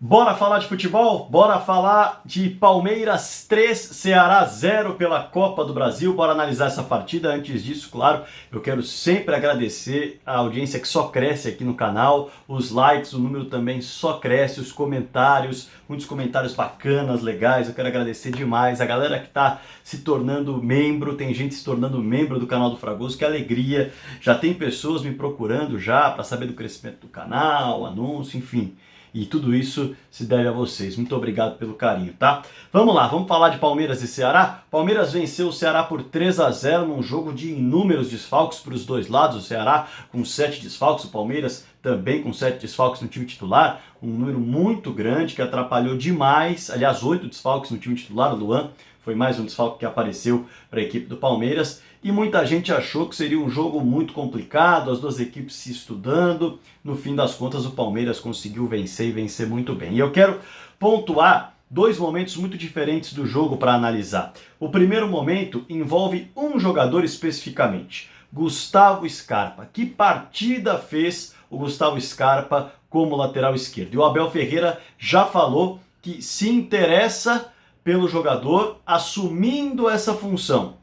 Bora falar de futebol? Bora falar de Palmeiras 3, Ceará 0 pela Copa do Brasil. Bora analisar essa partida. Antes disso, claro, eu quero sempre agradecer a audiência que só cresce aqui no canal, os likes, o número também só cresce, os comentários, muitos comentários bacanas, legais. Eu quero agradecer demais a galera que está se tornando membro, tem gente se tornando membro do canal do Fragoso, que alegria. Já tem pessoas me procurando já para saber do crescimento do canal, anúncio, enfim. E tudo isso se deve a vocês. Muito obrigado pelo carinho, tá? Vamos lá, vamos falar de Palmeiras e Ceará? Palmeiras venceu o Ceará por 3-0 num jogo de inúmeros desfalques para os dois lados. O Ceará com 7 desfalques, o Palmeiras também com 7 desfalques no time titular. Um número muito grande que atrapalhou demais. Aliás, 8 desfalques no time titular. O Luan foi mais um desfalque que apareceu para a equipe do Palmeiras. E muita gente achou que seria um jogo muito complicado, as duas equipes se estudando. No fim das contas, o Palmeiras conseguiu vencer e vencer muito bem. E eu quero pontuar dois momentos muito diferentes do jogo para analisar. O primeiro momento envolve um jogador especificamente, Gustavo Scarpa. Que partida fez o Gustavo Scarpa como lateral esquerdo? E o Abel Ferreira já falou que se interessa pelo jogador assumindo essa função.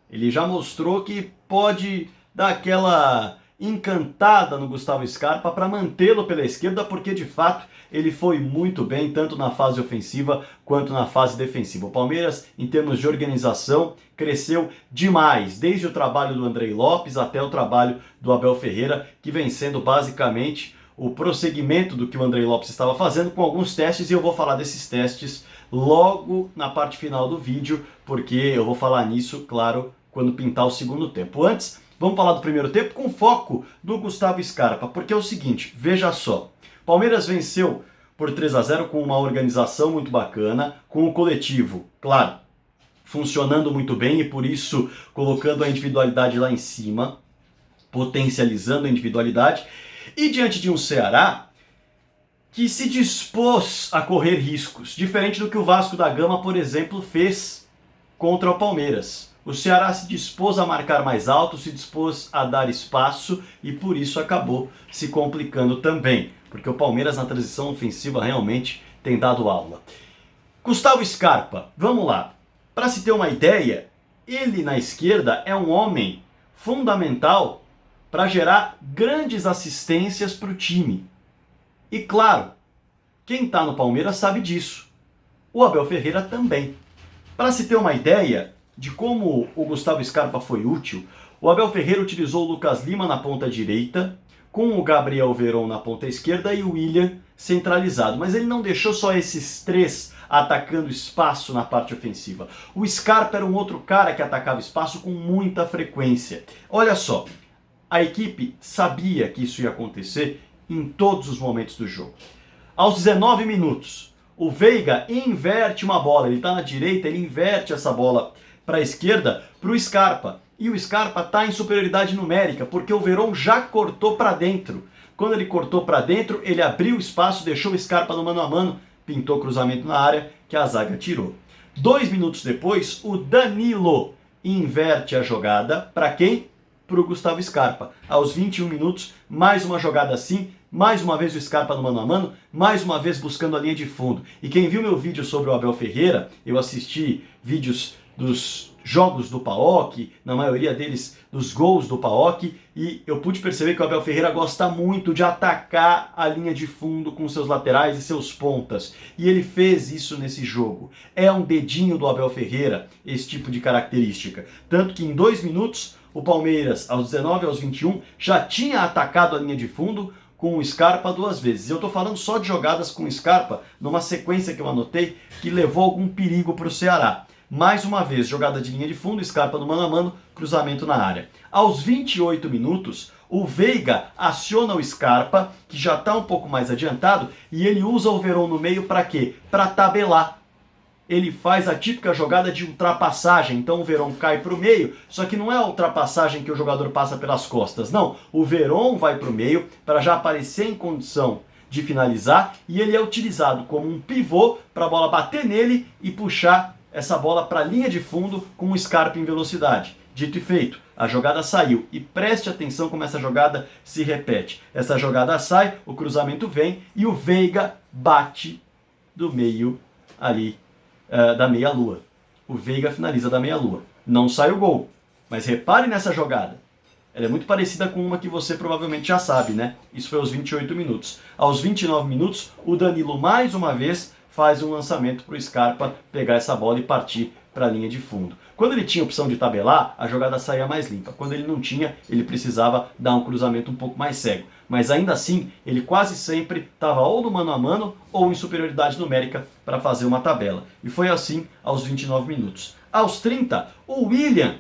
Ele já mostrou que pode dar aquela encantada no Gustavo Scarpa para mantê-lo pela esquerda, porque de fato ele foi muito bem, tanto na fase ofensiva quanto na fase defensiva. O Palmeiras, em termos de organização, cresceu demais, desde o trabalho do Andrei Lopes até o trabalho do Abel Ferreira, que vem sendo basicamente o prosseguimento do que o Andrei Lopes estava fazendo, com alguns testes, e eu vou falar desses testes logo na parte final do vídeo, porque eu vou falar nisso, claro, quando pintar o segundo tempo. Antes, vamos falar do primeiro tempo com foco do Gustavo Scarpa, porque é o seguinte, veja só, Palmeiras venceu por 3-0 com uma organização muito bacana, com o coletivo, claro, funcionando muito bem e por isso colocando a individualidade lá em cima, potencializando a individualidade, e diante de um Ceará que se dispôs a correr riscos, diferente do que o Vasco da Gama, por exemplo, fez contra o Palmeiras. O Ceará se dispôs a marcar mais alto, se dispôs a dar espaço e por isso acabou se complicando também, porque o Palmeiras na transição ofensiva realmente tem dado aula. Gustavo Scarpa, vamos lá. Para se ter uma ideia, ele na esquerda é um homem fundamental para gerar grandes assistências para o time. E claro, quem está no Palmeiras sabe disso. O Abel Ferreira também. Para se ter uma ideia de como o Gustavo Scarpa foi útil, o Abel Ferreira utilizou o Lucas Lima na ponta direita, com o Gabriel Veron na ponta esquerda e o William centralizado. Mas ele não deixou só esses três atacando espaço na parte ofensiva. O Scarpa era um outro cara que atacava espaço com muita frequência. Olha só, a equipe sabia que isso ia acontecer em todos os momentos do jogo. Aos 19 minutos, o Veiga inverte uma bola, ele está na direita, ele inverte essa bola para a esquerda, para o Scarpa. E o Scarpa está em superioridade numérica, porque o Veron já cortou para dentro. Quando ele cortou para dentro, ele abriu o espaço, deixou o Scarpa no mano a mano, pintou cruzamento na área, que a zaga tirou. 2 minutos depois, o Danilo inverte a jogada, para quem? Para o Gustavo Scarpa. Aos 21 minutos, mais uma jogada assim, mais uma vez o Scarpa no mano a mano, mais uma vez buscando a linha de fundo. E quem viu meu vídeo sobre o Abel Ferreira, eu assisti vídeos dos jogos do PAOK, na maioria deles dos gols do PAOK, e eu pude perceber que o Abel Ferreira gosta muito de atacar a linha de fundo com seus laterais e seus pontas. E ele fez isso nesse jogo. É um dedinho do Abel Ferreira esse tipo de característica. Tanto que em 2 minutos, o Palmeiras, aos 19 e aos 21, já tinha atacado a linha de fundo com o Scarpa 2 vezes. Eu estou falando só de jogadas com o Scarpa, numa sequência que eu anotei, que levou algum perigo para o Ceará. Mais uma vez, jogada de linha de fundo, Scarpa no mano a mano, cruzamento na área. Aos 28 minutos, o Veiga aciona o Scarpa, que já está um pouco mais adiantado, e ele usa o Veron no meio para quê? Para tabelar. Ele faz a típica jogada de ultrapassagem, então o Veron cai para o meio, só que não é a ultrapassagem que o jogador passa pelas costas, não. O Veron vai para o meio para já aparecer em condição de finalizar, e ele é utilizado como um pivô para a bola bater nele e puxar essa bola para a linha de fundo com o Scarpa em velocidade. Dito e feito, a jogada saiu e preste atenção como essa jogada se repete. Essa jogada sai, o cruzamento vem e o Veiga bate do meio ali da meia-lua. O Veiga finaliza da meia-lua. Não sai o gol, mas repare nessa jogada. Ela é muito parecida com uma que você provavelmente já sabe, né? Isso foi aos 28 minutos. Aos 29 minutos, o Danilo mais uma vez faz um lançamento para o Scarpa pegar essa bola e partir para a linha de fundo. Quando ele tinha a opção de tabelar, a jogada saía mais limpa. Quando ele não tinha, ele precisava dar um cruzamento um pouco mais cego. Mas ainda assim, ele quase sempre estava ou no mano a mano ou em superioridade numérica para fazer uma tabela. E foi assim aos 29 minutos. Aos 30, o William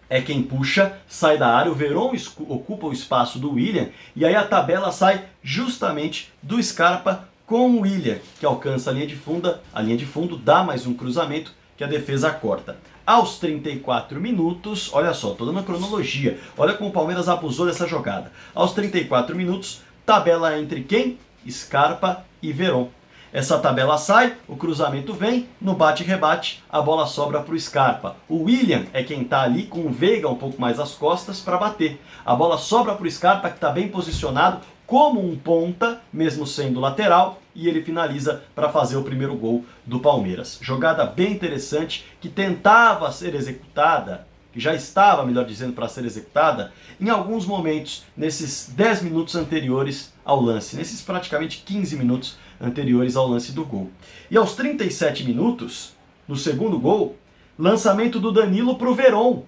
é quem puxa, sai da área, o Veron ocupa o espaço do William e aí a tabela sai justamente do Scarpa com o William, que alcança a linha de fundo dá mais um cruzamento que a defesa corta. Aos 34 minutos, olha só, estou dando a cronologia, olha como o Palmeiras abusou dessa jogada. Aos 34 minutos, tabela entre quem? Scarpa e Veron. Essa tabela sai, o cruzamento vem, no bate-rebate, a bola sobra para o Scarpa. O William é quem está ali com o Veiga um pouco mais às costas para bater. A bola sobra para o Scarpa, que está bem posicionado, como um ponta, mesmo sendo lateral, e ele finaliza para fazer o primeiro gol do Palmeiras. Jogada bem interessante, que tentava ser executada, que já estava, melhor dizendo, para ser executada, em alguns momentos, nesses 10 minutos anteriores ao lance, nesses praticamente 15 minutos anteriores ao lance do gol. E aos 37 minutos, no segundo gol, lançamento do Danilo para o Veron.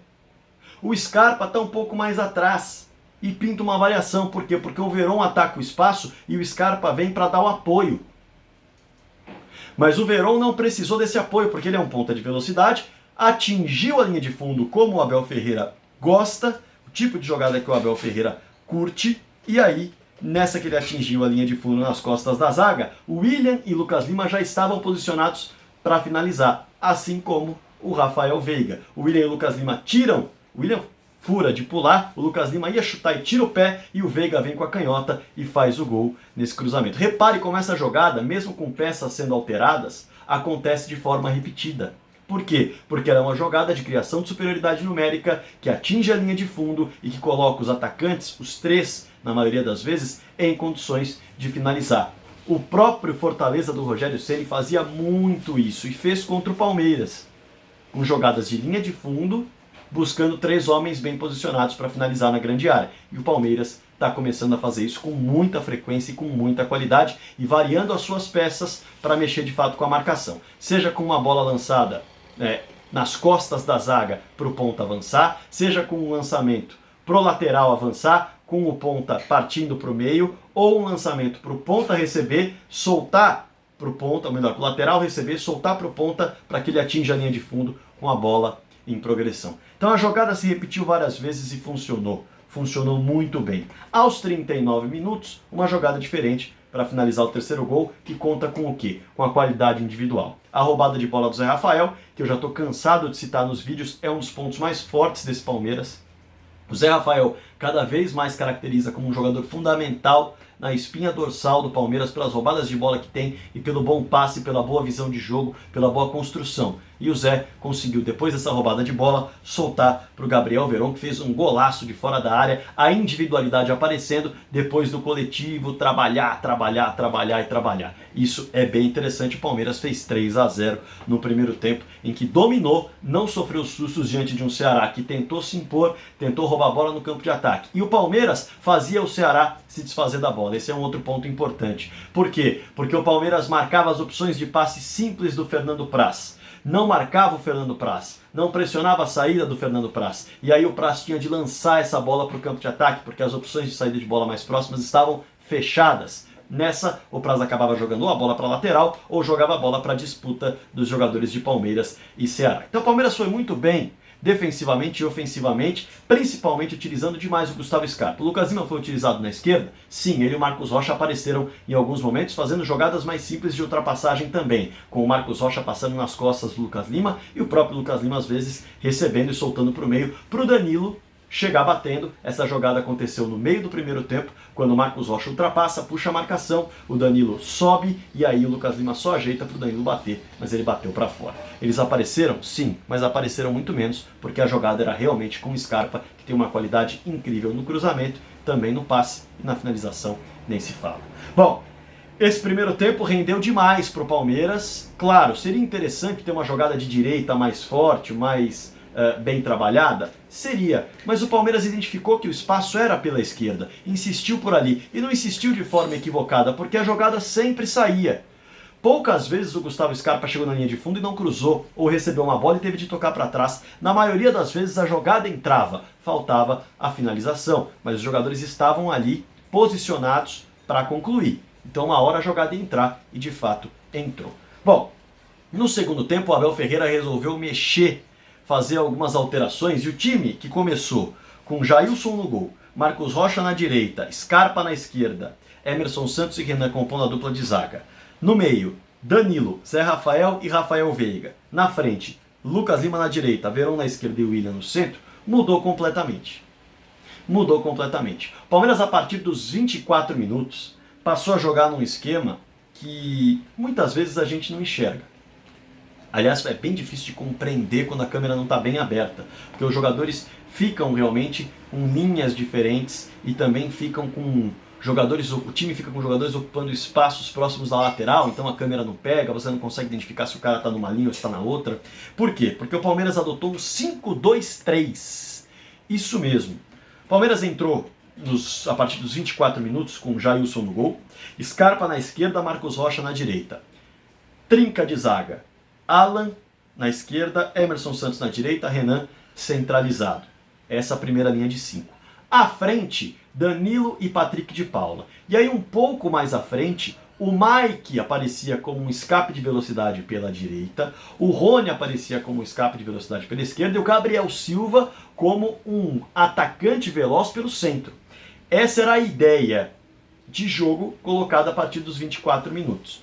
O Scarpa está um pouco mais atrás e pinta uma variação. Por quê? Porque o Veron ataca o espaço e o Scarpa vem para dar o apoio. Mas o Veron não precisou desse apoio, porque ele é um ponta de velocidade, atingiu a linha de fundo como o Abel Ferreira gosta, o tipo de jogada que o Abel Ferreira curte, e aí, nessa que ele atingiu a linha de fundo nas costas da zaga, o William e Lucas Lima já estavam posicionados para finalizar, assim como o Rafael Veiga. O William e o Lucas Lima tiram, o William fura de pular, o Lucas Lima ia chutar e tira o pé, e o Veiga vem com a canhota e faz o gol nesse cruzamento. Repare como essa jogada, mesmo com peças sendo alteradas, acontece de forma repetida. Por quê? Porque ela é uma jogada de criação de superioridade numérica que atinge a linha de fundo e que coloca os atacantes, os três, na maioria das vezes, em condições de finalizar. O próprio Fortaleza do Rogério Ceni fazia muito isso e fez contra o Palmeiras, com jogadas de linha de fundo, buscando três homens bem posicionados para finalizar na grande área. E o Palmeiras está começando a fazer isso com muita frequência e com muita qualidade e variando as suas peças para mexer de fato com a marcação. Seja com uma bola lançada nas costas da zaga para o ponta avançar, seja com um lançamento para o lateral avançar, com o ponta partindo para o meio, ou um lançamento para o ponta receber, soltar para o ponta, ou melhor, para o lateral receber, soltar para o ponta para que ele atinja a linha de fundo com a bola em progressão. Então a jogada se repetiu várias vezes e funcionou. Funcionou muito bem. Aos 39 minutos, uma jogada diferente para finalizar o terceiro gol, que conta com o quê? Com a qualidade individual. A roubada de bola do Zé Rafael, que eu já estou cansado de citar nos vídeos, é um dos pontos mais fortes desse Palmeiras. O Zé Rafael cada vez mais caracteriza como um jogador fundamental na espinha dorsal do Palmeiras pelas roubadas de bola que tem e pelo bom passe, pela boa visão de jogo, pela boa construção. E o Zé conseguiu, depois dessa roubada de bola, soltar para o Gabriel Veron, que fez um golaço de fora da área, a individualidade aparecendo depois do coletivo, trabalhar. Isso é bem interessante. O Palmeiras fez 3-0 no primeiro tempo, em que dominou, não sofreu sustos diante de um Ceará que tentou se impor, tentou roubar a bola no campo de ataque. E o Palmeiras fazia o Ceará se desfazer da bola. Esse é um outro ponto importante. Por quê? Porque o Palmeiras marcava as opções de passe simples do Fernando Praz. Não marcava o Fernando Praz, não pressionava a saída do Fernando Praz. E aí o Praz tinha de lançar essa bola para o campo de ataque, porque as opções de saída de bola mais próximas estavam fechadas. Nessa, o Praz acabava jogando ou a bola para a lateral ou jogava a bola para a disputa dos jogadores de Palmeiras e Ceará. Então o Palmeiras foi muito bem defensivamente e ofensivamente, principalmente utilizando demais o Gustavo Scarpa. O Lucas Lima foi utilizado na esquerda? Sim, ele e o Marcos Rocha apareceram em alguns momentos, fazendo jogadas mais simples de ultrapassagem também, com o Marcos Rocha passando nas costas do Lucas Lima e o próprio Lucas Lima às vezes recebendo e soltando para o meio, para o Danilo chegar batendo. Essa jogada aconteceu no meio do primeiro tempo, quando o Marcos Rocha ultrapassa, puxa a marcação, o Danilo sobe e aí o Lucas Lima só ajeita para o Danilo bater, mas ele bateu para fora. Eles apareceram? Sim, mas apareceram muito menos, porque a jogada era realmente com o Scarpa, que tem uma qualidade incrível no cruzamento, também no passe e na finalização, nem se fala. Bom, esse primeiro tempo rendeu demais para o Palmeiras. Claro, seria interessante ter uma jogada de direita mais forte, mais bem trabalhada? Seria, mas o Palmeiras identificou que o espaço era pela esquerda, insistiu por ali, e não insistiu de forma equivocada, porque a jogada sempre saía. Poucas vezes o Gustavo Scarpa chegou na linha de fundo e não cruzou, ou recebeu uma bola e teve de tocar para trás. Na maioria das vezes a jogada entrava, faltava a finalização, mas os jogadores estavam ali posicionados para concluir. Então uma hora a jogada ia entrar, e de fato entrou. Bom, no segundo tempo o Abel Ferreira resolveu mexer, fazer algumas alterações, e o time que começou com Jailson no gol, Marcos Rocha na direita, Scarpa na esquerda, Emerson Santos e Renan compondo a dupla de zaga. No meio, Danilo, Zé Rafael e Rafael Veiga. Na frente, Lucas Lima na direita, Verón na esquerda e William no centro, mudou completamente. Mudou completamente. Palmeiras, a partir dos 24 minutos, passou a jogar num esquema que muitas vezes a gente não enxerga. Aliás, é bem difícil de compreender quando a câmera não está bem aberta, porque os jogadores ficam realmente com linhas diferentes e também ficam com jogadores, o time fica com jogadores ocupando espaços próximos da lateral, então a câmera não pega, você não consegue identificar se o cara está numa linha ou está na outra. Por quê? Porque o Palmeiras adotou um 5-2-3. Isso mesmo. O Palmeiras entrou a partir dos 24 minutos com Jailson no gol, Scarpa na esquerda, Marcos Rocha na direita. Trinca de zaga. Alan na esquerda, Emerson Santos na direita, Renan centralizado. Essa é a primeira linha de 5. À frente, Danilo e Patrick de Paula. E aí um pouco mais à frente, o Mike aparecia como um escape de velocidade pela direita, o Rony aparecia como um escape de velocidade pela esquerda e o Gabriel Silva como um atacante veloz pelo centro. Essa era a ideia de jogo colocada a partir dos 24 minutos.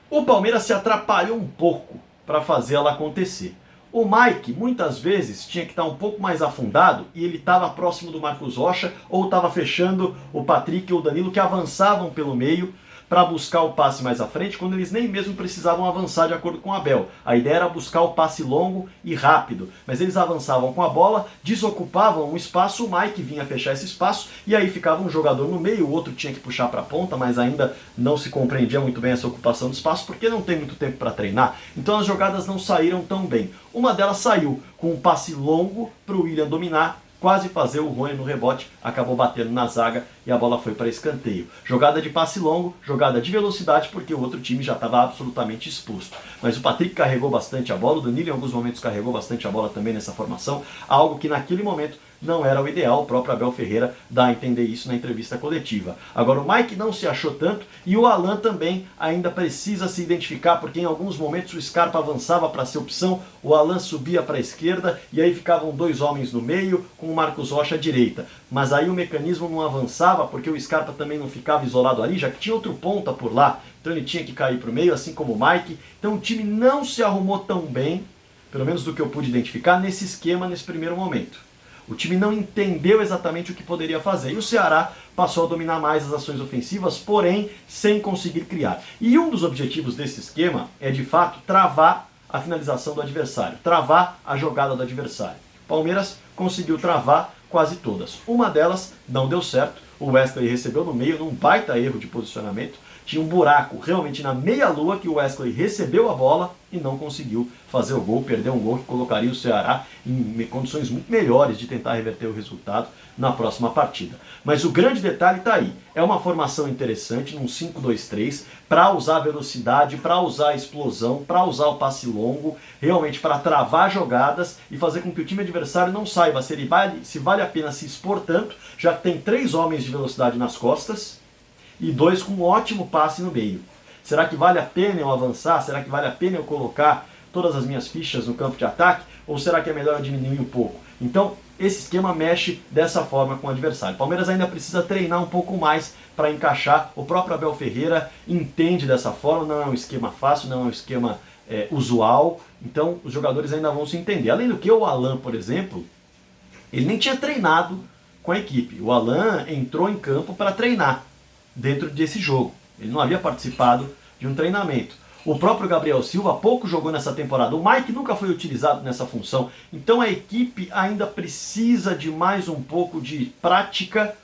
O Palmeiras se atrapalhou um pouco para fazer ela acontecer. O Mike, muitas vezes, tinha que estar um pouco mais afundado e ele estava próximo do Marcos Rocha ou estava fechando o Patrick ou o Danilo, que avançavam pelo meio para buscar o passe mais à frente, quando eles nem mesmo precisavam avançar de acordo com o Abel. A ideia era buscar o passe longo e rápido, mas eles avançavam com a bola, desocupavam um espaço, o Mike vinha fechar esse espaço, e aí ficava um jogador no meio, o outro tinha que puxar para a ponta, mas ainda não se compreendia muito bem essa ocupação do espaço, porque não tem muito tempo para treinar, então as jogadas não saíram tão bem. Uma delas saiu com um passe longo para o William dominar, quase fazer o Rony no rebote, acabou batendo na zaga e a bola foi para escanteio. Jogada de passe longo, jogada de velocidade, porque o outro time já estava absolutamente exposto. Mas o Patrick carregou bastante a bola, o Danilo em alguns momentos carregou bastante a bola também nessa formação, algo que naquele momento não era o ideal, o próprio Abel Ferreira dá a entender isso na entrevista coletiva. Agora o Mike não se achou tanto e o Alan também ainda precisa se identificar, porque em alguns momentos o Scarpa avançava para ser opção, o Alan subia para a esquerda e aí ficavam dois homens no meio com o Marcos Rocha à direita. Mas aí o mecanismo não avançava porque o Scarpa também não ficava isolado ali, já que tinha outro ponta por lá, então ele tinha que cair para o meio, assim como o Mike. Então o time não se arrumou tão bem, pelo menos do que eu pude identificar, nesse esquema nesse primeiro momento. O time não entendeu exatamente o que poderia fazer. E o Ceará passou a dominar mais as ações ofensivas, porém sem conseguir criar. E um dos objetivos desse esquema é, de fato, travar a finalização do adversário, travar a jogada do adversário. Palmeiras conseguiu travar quase todas. Uma delas não deu certo. O Wesley recebeu no meio, num baita erro de posicionamento. Tinha um buraco realmente na meia-lua que o Wesley recebeu a bola e não conseguiu fazer o gol, perdeu um gol que colocaria o Ceará em condições muito melhores de tentar reverter o resultado na próxima partida. Mas o grande detalhe está aí, é uma formação interessante num 5-2-3 para usar a velocidade, para usar a explosão, para usar o passe longo, realmente para travar jogadas e fazer com que o time adversário não saiba se vale a pena se expor tanto, já que tem 3 homens de velocidade nas costas e 2 com um ótimo passe no meio. Será que vale a pena eu avançar? Será que vale a pena eu colocar todas as minhas fichas no campo de ataque? Ou será que é melhor eu diminuir um pouco? Então, esse esquema mexe dessa forma com o adversário. O Palmeiras ainda precisa treinar um pouco mais para encaixar. O próprio Abel Ferreira entende dessa forma, não é um esquema fácil, não é um esquema usual. Então, os jogadores ainda vão se entender. Além do que, o Alan, por exemplo, Ele nem tinha treinado com a equipe. O Alan entrou em campo para treinar dentro desse jogo. Ele não havia participado de um treinamento. O próprio Gabriel Silva pouco jogou nessa temporada. O Mike nunca foi utilizado nessa função. Então a equipe ainda precisa de mais um pouco de prática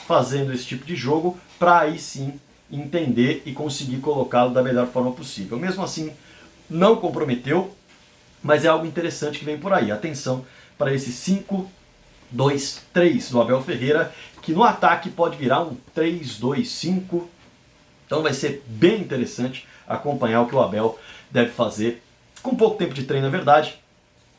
fazendo esse tipo de jogo para aí sim entender e conseguir colocá-lo da melhor forma possível. Mesmo assim, não comprometeu, mas é algo interessante que vem por aí. Atenção para esse 5-2-3 do Abel Ferreira, que no ataque pode virar um 3-2-5. Então vai ser bem interessante acompanhar o que o Abel deve fazer, com pouco tempo de treino, é verdade,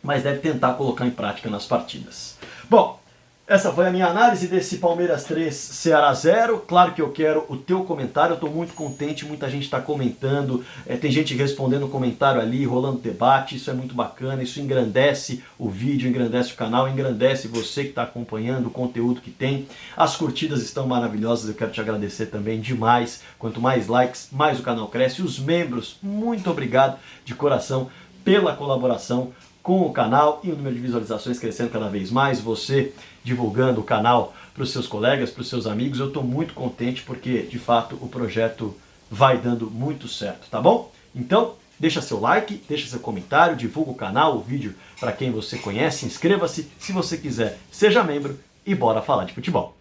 mas deve tentar colocar em prática nas partidas. Bom, essa foi a minha análise desse Palmeiras 3, Ceará 0. Claro que eu quero o teu comentário, eu estou muito contente, muita gente está comentando, tem gente respondendo comentário ali, rolando debate, isso é muito bacana, isso engrandece o vídeo, engrandece o canal, engrandece você que está acompanhando o conteúdo que tem. As curtidas estão maravilhosas, eu quero te agradecer também demais. Quanto mais likes, mais o canal cresce. Os membros, muito obrigado de coração pela colaboração com o canal e o número de visualizações crescendo cada vez mais, você divulgando o canal para os seus colegas, para os seus amigos. Eu estou muito contente porque, de fato, o projeto vai dando muito certo, tá bom? Então, deixa seu like, deixa seu comentário, divulga o canal, o vídeo para quem você conhece, inscreva-se se você quiser, seja membro e bora falar de futebol.